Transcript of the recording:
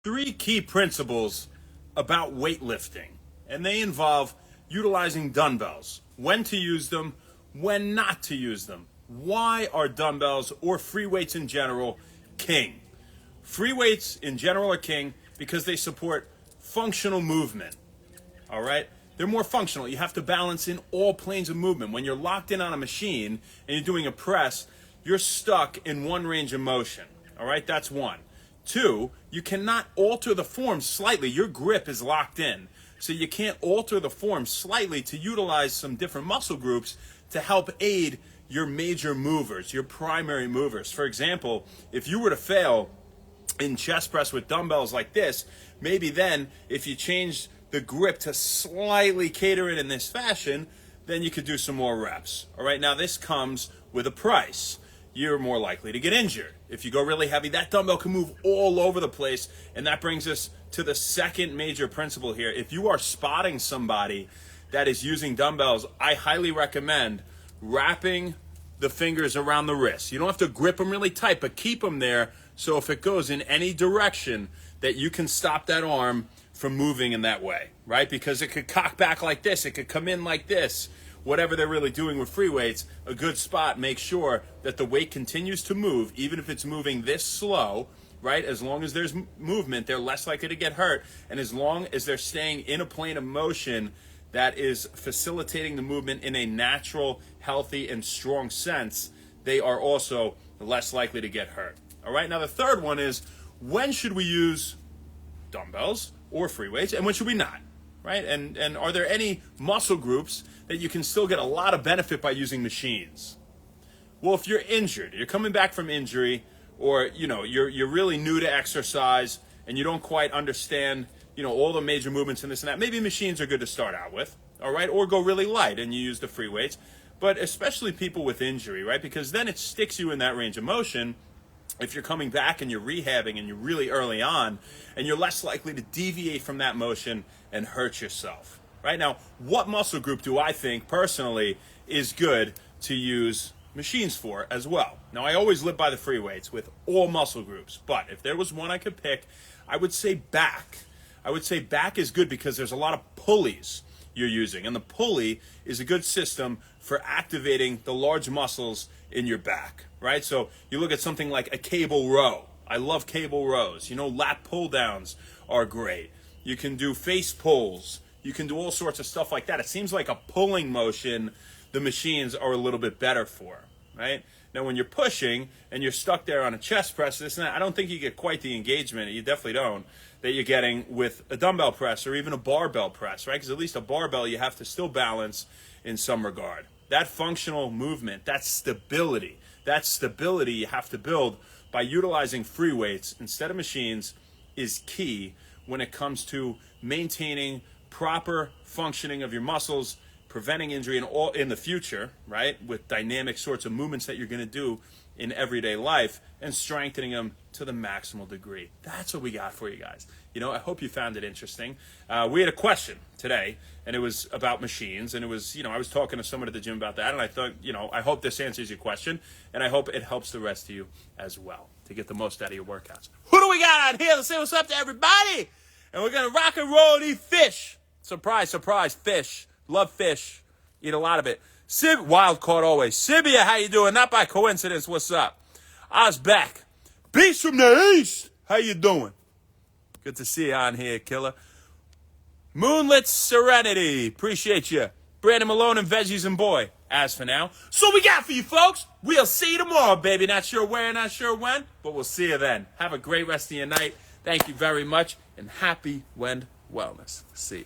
Three key principles about weightlifting, and they involve utilizing dumbbells, when to use them, when not to use them. Why are dumbbells or free weights in general king? Free weights in general are king because they support functional movement. All right? They're more functional. You have to balance in all planes of movement. When you're locked in on a machine and you're doing a press, you're stuck in one range of motion. All right? That's one. Two, you cannot alter the form slightly. Your grip is locked in. So you can't alter the form slightly to utilize some different muscle groups to help aid your major movers, your primary movers. For example, if you were to fail in chest press with dumbbells like this, maybe then if you change the grip to slightly cater it in this fashion, then you could do some more reps. All right, now this comes with a price. You're more likely to get injured. If you go really heavy, that dumbbell can move all over the place. And that brings us to the second major principle here. If you are spotting somebody that is using dumbbells, I highly recommend wrapping the fingers around the wrist. You don't have to grip them really tight, but keep them there so if it goes in any direction that you can stop that arm from moving in that way, right? Because it could cock back like this, it could come in like this. Whatever they're really doing with free weights, a good spot, make sure that the weight continues to move, even if it's moving this slow, right? As long as there's movement, they're less likely to get hurt. And as long as they're staying in a plane of motion that is facilitating the movement in a natural, healthy, and strong sense, they are also less likely to get hurt. All right, now the third one is, when should we use dumbbells or free weights, and when should we not? Right? And are there any muscle groups that you can still get a lot of benefit by using machines? Well, if you're injured, you're coming back from injury, or you're really new to exercise and you don't quite understand all the major movements and this and that, maybe machines are good to start out with, all right? Or go really light and you use the free weights. But especially people with injury, right? Because then it sticks you in that range of motion. If you're coming back and you're rehabbing and you're really early on, and you're less likely to deviate from that motion and hurt yourself. Right now, what muscle group do I think personally is good to use machines for as well? Now, I always live by the free weights with all muscle groups, but if there was one I could pick, I would say back. I would say back is good because there's a lot of pulleys you're using, and the pulley is a good system for activating the large muscles in your back, right? So you look at something like a cable row. I love cable rows. Lat pull downs are great. You can do face pulls. You can do all sorts of stuff like that. It seems like a pulling motion the machines are a little bit better for, right? Now, when you're pushing and you're stuck there on a chest press, this and that, I don't think you get quite the engagement, you definitely don't, that you're getting with a dumbbell press or even a barbell press, right? Because at least a barbell, you have to still balance in some regard. That functional movement, that stability you have to build by utilizing free weights instead of machines is key when it comes to maintaining proper functioning of your muscles, preventing injury in the future, right, with dynamic sorts of movements that you're going to do in everyday life, and strengthening them to the maximal degree. That's what we got for you guys. I hope you found it interesting. We had a question today, and it was about machines, and it was, I was talking to someone at the gym about that, and I thought, I hope this answers your question, and I hope it helps the rest of you as well to get the most out of your workouts. Who do we got on here? Let's say what's up to everybody, and we're going to rock and roll and eat fish. Surprise, surprise, fish. Love fish. Eat a lot of it. Wild caught always. Sibia, how you doing? Not by coincidence. What's up? Ozbek. Beast from the East. How you doing? Good to see you on here, killer. Moonlit Serenity. Appreciate you. Brandon Malone and Veggies and Boy. As for now, so we got for you folks. We'll see you tomorrow, baby. Not sure where, not sure when, but we'll see you then. Have a great rest of your night. Thank you very much, and happy Wend Wellness. See you.